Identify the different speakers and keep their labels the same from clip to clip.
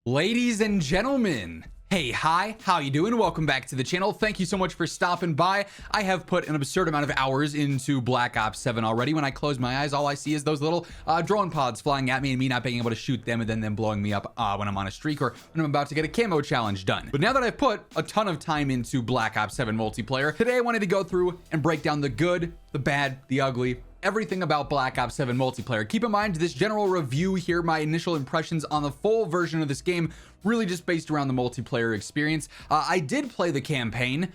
Speaker 1: Ladies and gentlemen, hey, hi, how you doing? Welcome back to the channel. Thank you so much for stopping by. I have put an absurd amount of hours into Black Ops 7 already. When I close my eyes, all I see is those little drone pods flying at me and me not being able to shoot them and then them blowing me up when I'm on a streak or when I'm about to get a camo challenge done. But now that I've put a ton of time into Black Ops 7 multiplayer, today I wanted to go through and break down the good, the bad, the ugly, everything about Black Ops 7 multiplayer. Keep in mind, this general review here, my initial impressions on the full version of this game, really just based around the multiplayer experience. I did play the campaign.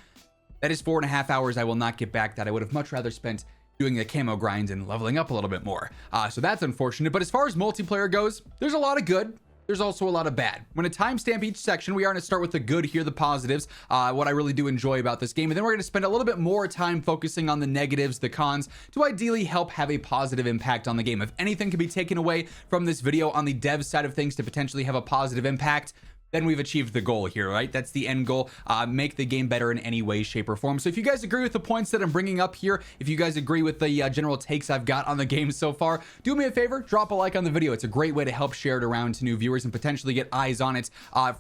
Speaker 1: That is 4.5 hours I will not get back that I would have much rather spent doing the camo grinds and leveling up a little bit more. So that's unfortunate. But as far as multiplayer goes, there's a lot of good. There's also a lot of bad. I'm going to timestamp each section. We are going to start with the good here, the positives, what I really do enjoy about this game. And then we're going to spend a little bit more time focusing on the negatives, the cons, to ideally help have a positive impact on the game. If anything can be taken away from this video on the dev side of things to potentially have a positive impact, then we've achieved the goal here, right? That's the end goal. Make the game better in any way, shape, or form. So if you guys agree with the points that I'm bringing up here, if you guys agree with the general takes I've got on the game so far, do me a favor, drop a like on the video. It's a great way to help share it around to new viewers and potentially get eyes on it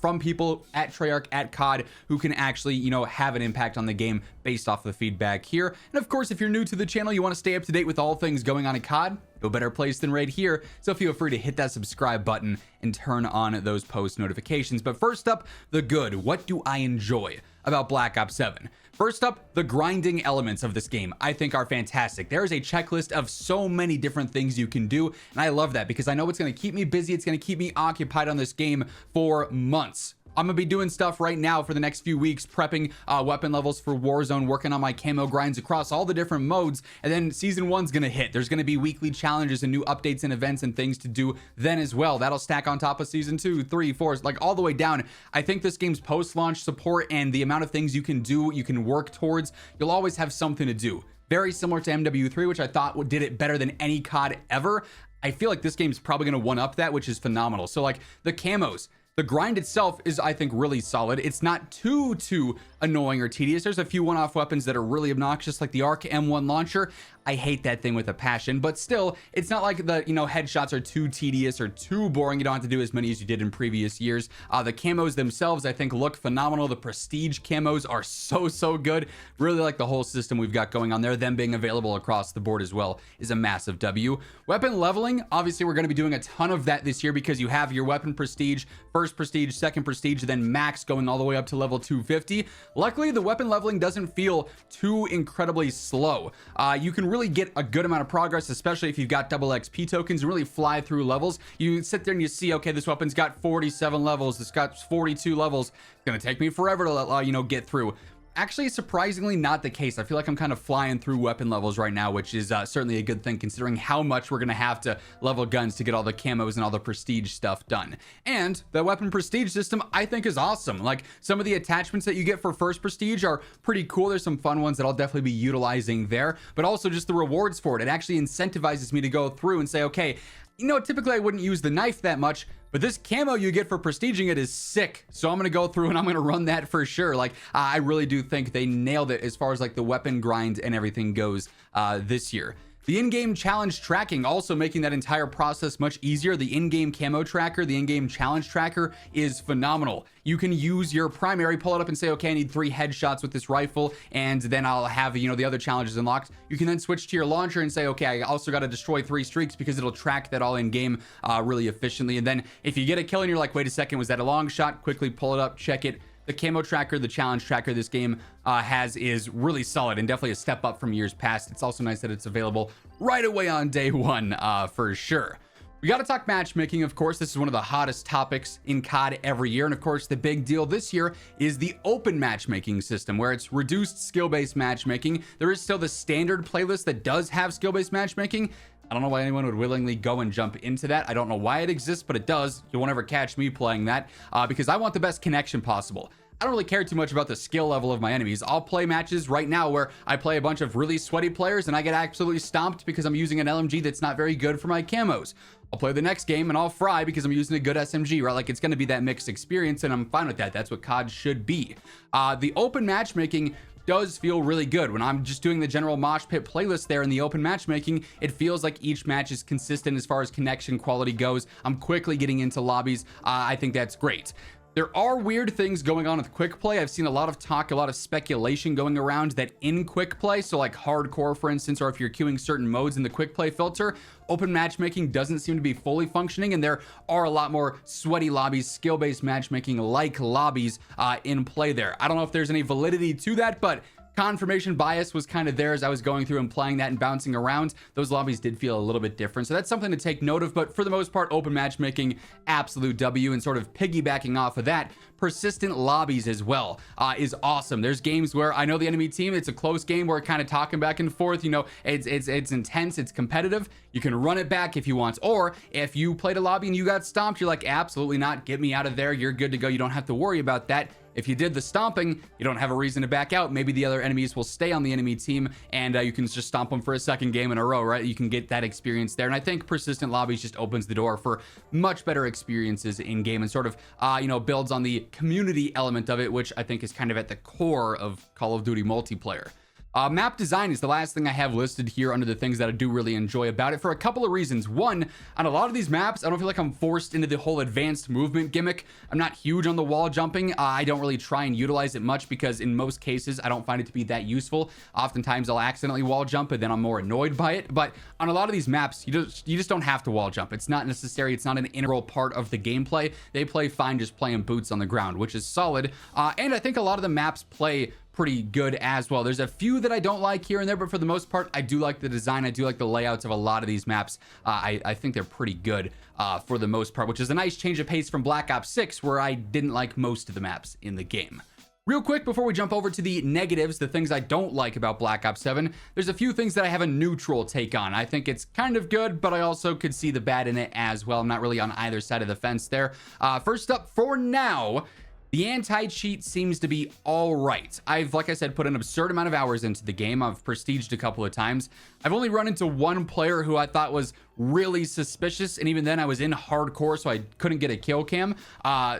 Speaker 1: from people at Treyarch, at COD, who can actually, have an impact on the game based off the feedback here. And of course, if you're new to the channel, you want to stay up to date with all things going on in COD, no better place than right here. So feel free to hit that subscribe button and turn on those post notifications. But first up, the good. What do I enjoy about Black Ops 7? First up, the grinding elements of this game I think are fantastic. There is a checklist of so many different things you can do, and I love that because I know it's going to keep me busy. It's going to keep me occupied on this game for months. I'm gonna be doing stuff right now for the next few weeks, prepping weapon levels for Warzone, working on my camo grinds across all the different modes, and then season one's gonna hit. There's gonna be weekly challenges and new updates and events and things to do then as well. That'll stack on top of season 2, 3, 4, like all the way down. I think this game's post-launch support and the amount of things you can do, you can work towards, you'll always have something to do. Very similar to MW3, which I thought did it better than any COD ever. I feel like this game's probably gonna one-up that, which is phenomenal. So like the camos, the grind itself is, I think, really solid. It's not too annoying or tedious. There's a few one-off weapons that are really obnoxious, like the ARC M1 launcher. I hate that thing with a passion, but still, it's not like the, headshots are too tedious or too boring. You don't have to do as many as you did in previous years. The camos themselves, I think, look phenomenal. The prestige camos are so good. Really like the whole system we've got going on there. Them being available across the board as well is a massive W. Weapon leveling, obviously, we're going to be doing a ton of that this year because you have your weapon prestige, first prestige, second prestige, then max going all the way up to level 250. Luckily, the weapon leveling doesn't feel too incredibly slow. You can really get a good amount of progress, especially if you've got double XP tokens, and really fly through levels. You sit there and you see, okay, this weapon's got 47 levels, this got 42 levels. It's gonna take me forever to get through. Actually, surprisingly not the case. I feel like I'm kind of flying through weapon levels right now, which is certainly a good thing considering how much we're going to have to level guns to get all the camos and all the prestige stuff done. And the weapon prestige system, I think, is awesome. Like, some of the attachments that you get for first prestige are pretty cool. There's some fun ones that I'll definitely be utilizing there, but also just the rewards for it. It actually incentivizes me to go through and say, okay, typically I wouldn't use the knife that much, but this camo you get for prestiging it is sick. So I'm going to go through and I'm going to run that for sure. Like, I really do think they nailed it as far as like the weapon grind and everything goes this year. The in-game challenge tracking, also making that entire process much easier. The in-game camo tracker, the in-game challenge tracker is phenomenal. You can use your primary, pull it up and say, okay, I need 3 headshots with this rifle, and then I'll have, the other challenges unlocked. You can then switch to your launcher and say, okay, I also got to destroy 3 streaks because it'll track that all in-game really efficiently. And then if you get a kill and you're like, wait a second, was that a long shot? Quickly pull it up, check it. The camo tracker, the challenge tracker this game has is really solid and definitely a step up from years past. It's also nice that it's available right away on day one for sure. We got to talk matchmaking, of course. This is one of the hottest topics in COD every year. And of course, the big deal this year is the open matchmaking system, where it's reduced skill-based matchmaking. There is still the standard playlist that does have skill-based matchmaking. I don't know why anyone would willingly go and jump into that. I don't know why it exists, but it does. You won't ever catch me playing that because I want the best connection possible. I don't really care too much about the skill level of my enemies. I'll play matches right now where I play a bunch of really sweaty players and I get absolutely stomped because I'm using an LMG that's not very good for my camos. I'll play the next game and I'll fry because I'm using a good SMG, right? Like, it's going to be that mixed experience, and I'm fine with that. That's what COD should be. The open matchmaking does feel really good. When I'm just doing the general mosh pit playlist there in the open matchmaking, it feels like each match is consistent as far as connection quality goes. I'm quickly getting into lobbies. I think that's great. There are weird things going on with quick play. I've seen a lot of talk, a lot of speculation going around that in quick play, so like hardcore, for instance, or if you're queuing certain modes in the quick play filter, open matchmaking doesn't seem to be fully functioning, and there are a lot more sweaty lobbies, skill-based matchmaking like lobbies in play there. I don't know if there's any validity to that, but confirmation bias was kind of there as I was going through and playing that and bouncing around. Those lobbies did feel a little bit different, so that's something to take note of. But for the most part, open matchmaking, absolute W. And sort of piggybacking off of that, persistent lobbies as well is awesome. There's games where I know the enemy team, it's a close game, we're kind of talking back and forth, you know, it's intense, it's competitive. You can run it back if you want, or if you played a lobby and you got stomped, you're like, absolutely not, get me out of there, you're good to go, you don't have to worry about that. If you did the stomping, you don't have a reason to back out. Maybe the other enemies will stay on the enemy team, and you can just stomp them for a second game in a row, right? You can get that experience there. And I think persistent lobbies just opens the door for much better experiences in game, and sort of, you know, builds on the community element of it, which I think is kind of at the core of Call of Duty multiplayer. Map design is the last thing I have listed here under the things that I do really enjoy about it for a couple of reasons. One, on a lot of these maps, I don't feel like I'm forced into the whole advanced movement gimmick. I'm not huge on the wall jumping. I don't really try and utilize it much because in most cases, I don't find it to be that useful. Oftentimes I'll accidentally wall jump and then I'm more annoyed by it. But on a lot of these maps, you just don't have to wall jump. It's not necessary. It's not an integral part of the gameplay. They play fine just playing boots on the ground, which is solid. And I think a lot of the maps play pretty good as well. There's a few that I don't like here and there, but for the most part, I do like the design. I do like the layouts of a lot of these maps. I think they're pretty good for the most part, which is a nice change of pace from Black Ops 6, where I didn't like most of the maps in the game. Real quick, before we jump over to the negatives, the things I don't like about Black Ops 7, there's a few things that I have a neutral take on. I think it's kind of good, but I also could see the bad in it as well. I'm not really on either side of the fence there. First up, for now, the anti-cheat seems to be all right. I've, like I said, put an absurd amount of hours into the game. I've prestiged a couple of times. I've only run into one player who I thought was really suspicious, and even then I was in hardcore, so I couldn't get a kill cam.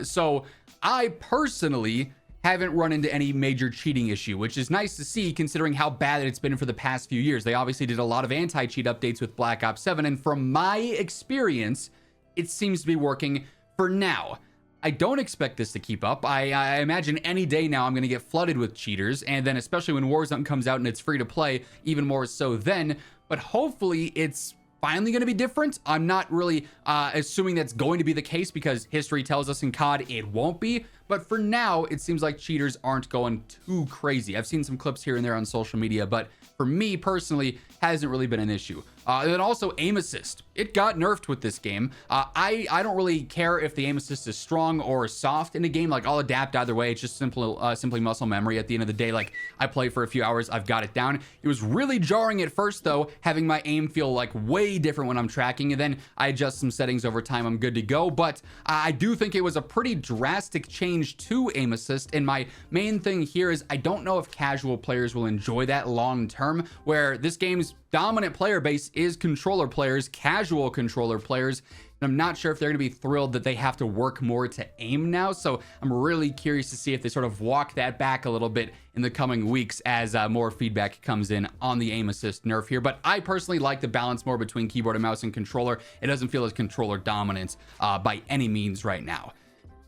Speaker 1: So I personally haven't run into any major cheating issue, which is nice to see considering how bad it's been for the past few years. They obviously did a lot of anti-cheat updates with Black Ops 7, and from my experience, it seems to be working for now. I don't expect this to keep up. I imagine any day now I'm going to get flooded with cheaters, and then especially when Warzone comes out and it's free to play, even more so then. But hopefully it's finally going to be different. I'm not really assuming that's going to be the case because history tells us in COD it won't be. But for now, it seems like cheaters aren't going too crazy. I've seen some clips here and there on social media, but for me personally, hasn't really been an issue. And then also aim assist. It got nerfed with this game. I don't really care if the aim assist is strong or soft in a game. Like, I'll adapt either way. It's just simply muscle memory at the end of the day. Like, I play for a few hours, I've got it down. It was really jarring at first though, having my aim feel like way different when I'm tracking, and then I adjust some settings over time, I'm good to go. But I do think it was a pretty drastic change to aim assist, and my main thing here is I don't know if casual players will enjoy that long term, where this game's dominant player base is controller players, casual controller players, and I'm not sure if they're going to be thrilled that they have to work more to aim now. So I'm really curious to see if they sort of walk that back a little bit in the coming weeks as more feedback comes in on the aim assist nerf here. But I personally like the balance more between keyboard and mouse and controller. It doesn't feel as controller dominant by any means right now.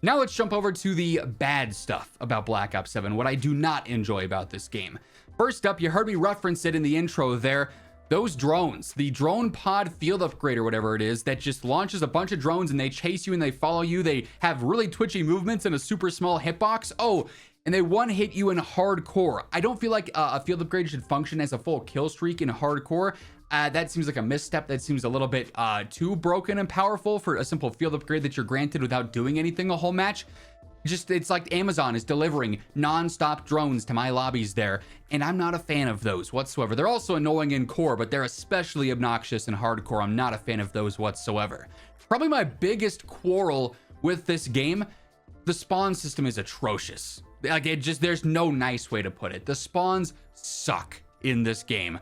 Speaker 1: Now let's jump over to the bad stuff about Black Ops 7, what I do not enjoy about this game. First up, you heard me reference it in the intro there. Those drones, the drone pod field upgrade or whatever it is, that just launches a bunch of drones and they chase you and they follow you. They have really twitchy movements and a super small hitbox. Oh, and they one hit you in hardcore. I don't feel like a field upgrade should function as a full kill streak in hardcore. That seems like a misstep. That seems a little bit too broken and powerful for a simple field upgrade that you're granted without doing anything a whole match. It's like Amazon is delivering non-stop drones to my lobbies there, and I'm not a fan of those whatsoever. They're also annoying in core, but they're especially obnoxious in hardcore. I'm not a fan of those whatsoever. Probably my biggest quarrel with this game, the spawn system is atrocious. Like, there's no nice way to put it. The spawns suck in this game.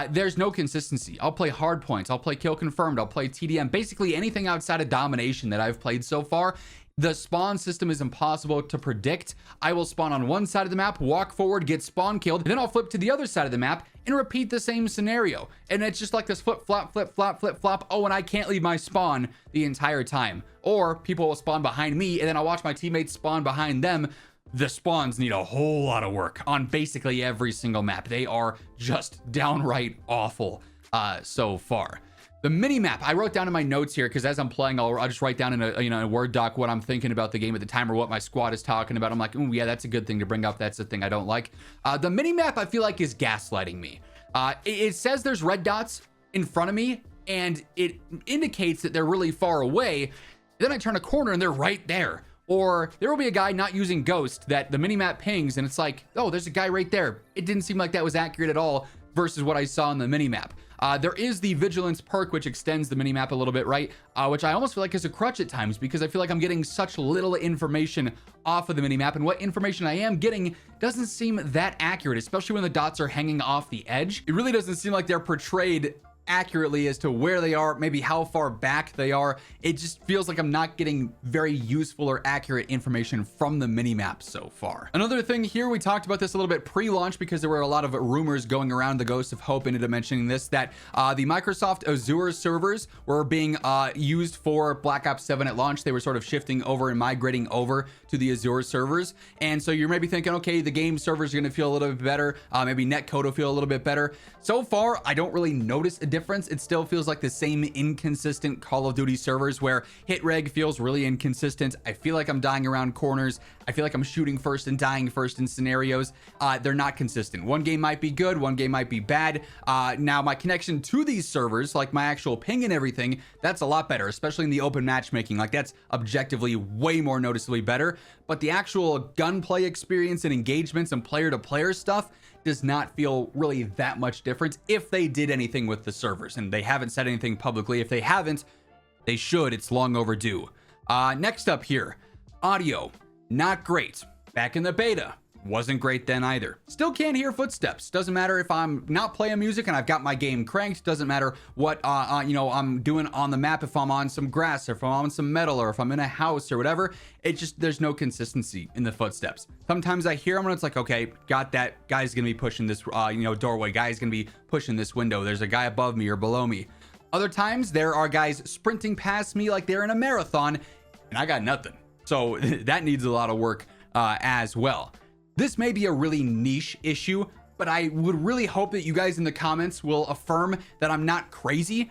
Speaker 1: There's no consistency. I'll play hard points, I'll play kill confirmed, I'll play TDM, basically anything outside of domination that I've played so far, The spawn system is impossible to predict. I will spawn on one side of the map, walk forward, get spawn killed, then I'll flip to the other side of the map and repeat the same scenario. And it's just like this flip, flop, flip, flop, flip, flop. Oh, and I can't leave my spawn the entire time. Or people will spawn behind me and then I'll watch my teammates spawn behind them. The spawns need a whole lot of work on basically every single map. They are just downright awful so far. The mini map, I wrote down in my notes here because as I'm playing, I'll just write down in a Word doc what I'm thinking about the game at the time or what my squad is talking about. I'm like, ooh, yeah, that's a good thing to bring up. That's the thing I don't like. The mini map, I feel like, is gaslighting me. It says there's red dots in front of me and it indicates that they're really far away. Then I turn a corner and they're right there. Or there will be a guy not using Ghost that the mini map pings and it's like, oh, there's a guy right there. It didn't seem like that was accurate at all versus what I saw in the mini map. There is the vigilance perk, which extends the minimap a little bit, right? Which I almost feel like is a crutch at times because I feel like I'm getting such little information off of the minimap, and what information I am getting doesn't seem that accurate, especially when the dots are hanging off the edge. It really doesn't seem like they're portrayed accurately as to where they are, maybe how far back they are. It just feels like I'm not getting very useful or accurate information from the minimap so far. Another thing here, we talked about this a little bit pre-launch because there were a lot of rumors going around. The Ghost of Hope ended up mentioning this, that the Microsoft Azure servers were being used for Black Ops 7 at launch. They were sort of shifting over and migrating over to the Azure servers. And so you're maybe thinking, okay, the game servers are going to feel a little bit better. Maybe netcode will feel a little bit better. So far, I don't really notice a difference. It still feels like the same inconsistent Call of Duty servers where hit reg feels really inconsistent. I feel like I'm dying around corners. I feel like I'm shooting first and dying first in scenarios. They're not consistent. One game might be good, one game might be bad. Now my connection to these servers, like my actual ping and everything, that's a lot better, especially in the open matchmaking. Like that's objectively way more noticeably better. But the actual gunplay experience and engagements and player to player stuff does not feel really that much different if they did anything with the servers, and they haven't said anything publicly. If they haven't, they should. It's long overdue. Next up here, audio, not great. Back in the beta, wasn't great then either. Still can't hear footsteps. Doesn't matter if I'm not playing music and I've got my game cranked. Doesn't matter what I'm doing on the map. If I'm on some grass, or if I'm on some metal, or if I'm in a house or whatever, it just, there's no consistency in the footsteps. Sometimes I hear them and it's like, okay, got that. Guy's gonna be pushing this doorway. Guy's gonna be pushing this window. There's a guy above me or below me. Other times there are guys sprinting past me like they're in a marathon and I got nothing. So that needs a lot of work as well. This may be a really niche issue, but I would really hope that you guys in the comments will affirm that I'm not crazy.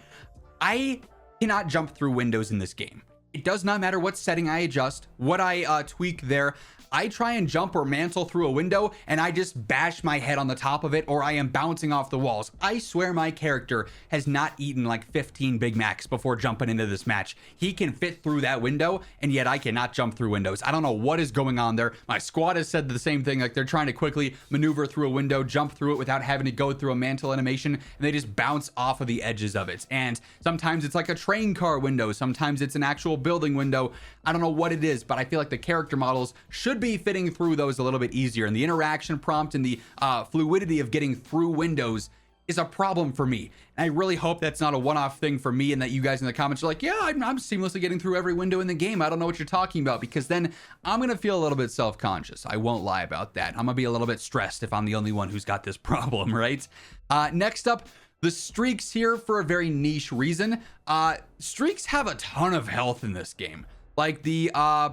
Speaker 1: I cannot jump through windows in this game. It does not matter what setting I adjust, what I tweak there. I try and jump or mantle through a window and I just bash my head on the top of it, or I am bouncing off the walls. I swear my character has not eaten like 15 Big Macs before jumping into this match. He can fit through that window, and yet I cannot jump through windows. I don't know what is going on there. My squad has said the same thing, like they're trying to quickly maneuver through a window, jump through it without having to go through a mantle animation, and they just bounce off of the edges of it. And sometimes it's like a train car window, sometimes it's an actual building window. I don't know what it is, but I feel like the character models should be fitting through those a little bit easier, and the interaction prompt and the fluidity of getting through windows is a problem for me. And I really hope that's not a one-off thing for me, and that you guys in the comments are like, yeah, I'm seamlessly getting through every window in the game. I don't know what you're talking about, because then I'm gonna feel a little bit self-conscious. I won't lie about that. I'm gonna be a little bit stressed if I'm the only one who's got this problem, right? Next up, the streaks here, for a very niche reason. Streaks have a ton of health in this game. Like the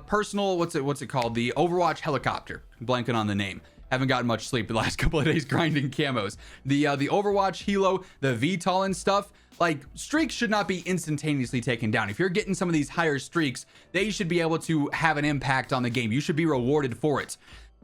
Speaker 1: personal, what's it called? The Overwatch helicopter. I'm blanking on the name. Haven't gotten much sleep the last couple of days grinding camos. The Overwatch helo, the VTOL and stuff. Like, streaks should not be instantaneously taken down. If you're getting some of these higher streaks, they should be able to have an impact on the game. You should be rewarded for it.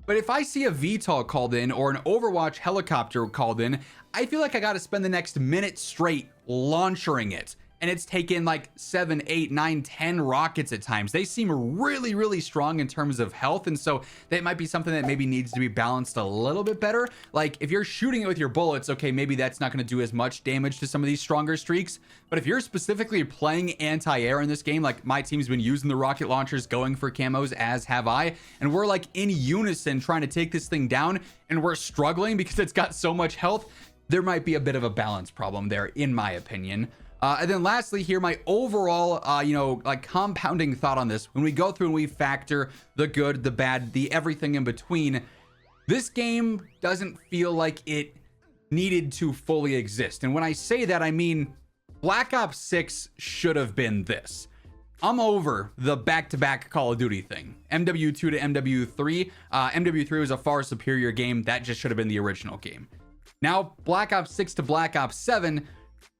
Speaker 1: But if I see a VTOL called in or an Overwatch helicopter called in, I feel like I got to spend the next minute straight launchering it. And it's taken like 7, 8, 9, 10 rockets at times. They seem really, really strong in terms of health. And so that might be something that maybe needs to be balanced a little bit better. Like if you're shooting it with your bullets, okay, maybe that's not going to do as much damage to some of these stronger streaks. But if you're specifically playing anti-air in this game, like my team's been using the rocket launchers, going for camos, as have I, and we're like in unison trying to take this thing down, and we're struggling because it's got so much health, there might be a bit of a balance problem there, in my opinion. And then lastly here, my overall, like compounding thought on this, when we go through and we factor the good, the bad, the everything in between, this game doesn't feel like it needed to fully exist. And when I say that, I mean Black Ops 6 should have been this. I'm over the back-to-back Call of Duty thing. MW2 to MW3. MW3 was a far superior game. That just should have been the original game. Now, Black Ops 6 to Black Ops 7.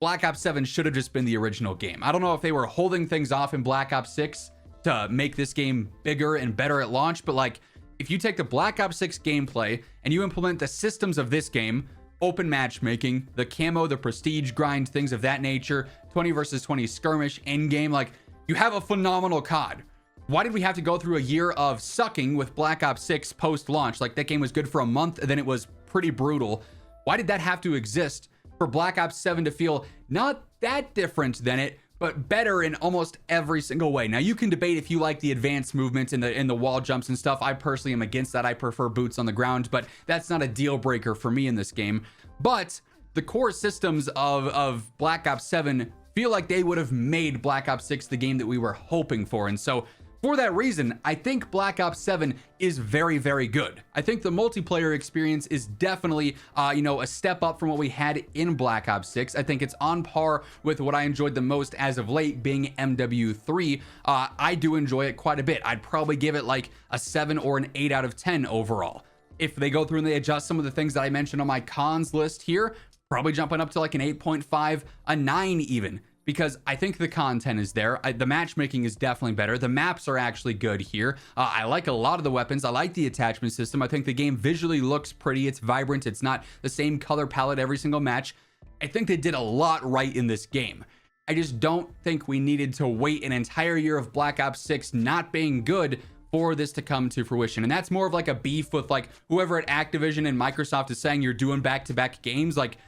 Speaker 1: Black Ops 7 should have just been the original game. I don't know if they were holding things off in Black Ops 6 to make this game bigger and better at launch, but like, if you take the Black Ops 6 gameplay and you implement the systems of this game, open matchmaking, the camo, the prestige grind, things of that nature, 20 versus 20 skirmish, endgame, like, you have a phenomenal COD. Why did we have to go through a year of sucking with Black Ops 6 post-launch? Like, that game was good for a month, and then it was pretty brutal. Why did that have to exist for Black Ops 7 to feel not that different than it, but better in almost every single way? Now, you can debate if you like the advanced movement and the wall jumps and stuff. I personally am against that. I prefer boots on the ground, but that's not a deal breaker for me in this game. But the core systems of Black Ops 7 feel like they would have made Black Ops 6 the game that we were hoping for. And so for that reason, I think Black Ops 7 is very, very good. I think the multiplayer experience is definitely, a step up from what we had in Black Ops 6. I think it's on par with what I enjoyed the most as of late, being MW3. I do enjoy it quite a bit. I'd probably give it like a 7 or an 8 out of 10 overall. If they go through and they adjust some of the things that I mentioned on my cons list here, probably jumping up to like an 8.5, a 9 even, because I think the content is there. The matchmaking is definitely better. The maps are actually good here. I like a lot of the weapons. I like the attachment system. I think the game visually looks pretty. It's vibrant. It's not the same color palette every single match. I think they did a lot right in this game. I just don't think we needed to wait an entire year of Black Ops 6 not being good for this to come to fruition. And that's more of like a beef with like whoever at Activision and Microsoft is saying you're doing back-to-back games. Like,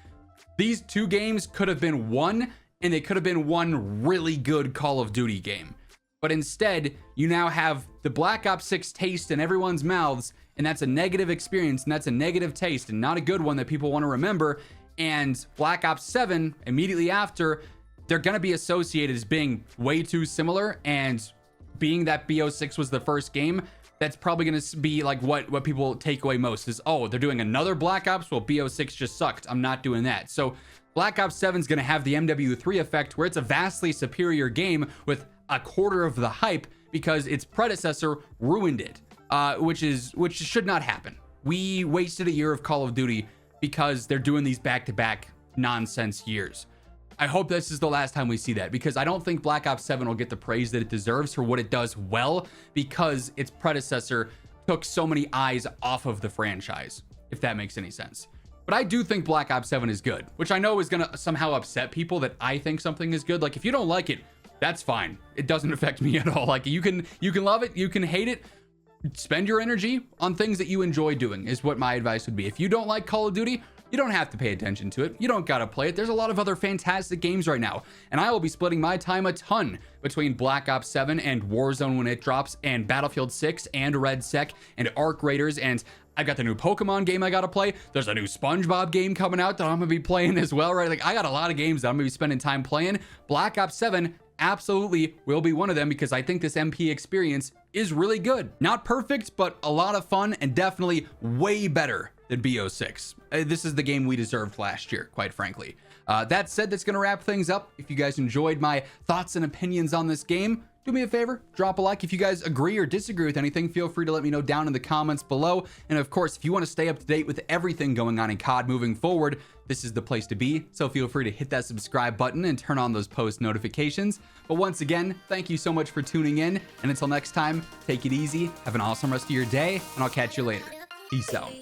Speaker 1: these two games could have been one, and they could have been one really good Call of Duty game. But instead, you now have the Black Ops 6 taste in everyone's mouths, and that's a negative experience, and that's a negative taste, and not a good one that people want to remember. And Black Ops 7, immediately after, they're going to be associated as being way too similar, and being that BO6 was the first game, that's probably going to be like what people take away most is, oh, they're doing another Black Ops? Well, BO6 just sucked. I'm not doing that. So Black Ops 7 is going to have the MW3 effect, where it's a vastly superior game with a quarter of the hype because its predecessor ruined it, which should not happen. We wasted a year of Call of Duty because they're doing these back-to-back nonsense years. I hope this is the last time we see that, because I don't think Black Ops 7 will get the praise that it deserves for what it does well, because its predecessor took so many eyes off of the franchise, if that makes any sense. But I do think Black Ops 7 is good, which I know is going to somehow upset people that I think something is good. Like, if you don't like it, that's fine. It doesn't affect me at all. Like, you can love it, you can hate it. Spend your energy on things that you enjoy doing is what my advice would be. If you don't like Call of Duty, you don't have to pay attention to it. You don't gotta play it. There's a lot of other fantastic games right now, and I will be splitting my time a ton between Black Ops 7 and Warzone when it drops, and Battlefield 6 and Red Sec and Arc Raiders, and I got the new Pokemon game I gotta play. There's a new SpongeBob game coming out that I'm gonna be playing as well, right? Like, I got a lot of games that I'm gonna be spending time playing. Black Ops 7 absolutely will be one of them, because I think this MP experience is really good. Not perfect, but a lot of fun, and definitely way better than BO6. This is the game we deserved last year, quite frankly. That said, that's going to wrap things up. If you guys enjoyed my thoughts and opinions on this game, do me a favor, drop a like. If you guys agree or disagree with anything, feel free to let me know down in the comments below. And of course, if you want to stay up to date with everything going on in COD moving forward, this is the place to be. So feel free to hit that subscribe button and turn on those post notifications. But once again, thank you so much for tuning in. And until next time, take it easy, have an awesome rest of your day, and I'll catch you later. Peace out.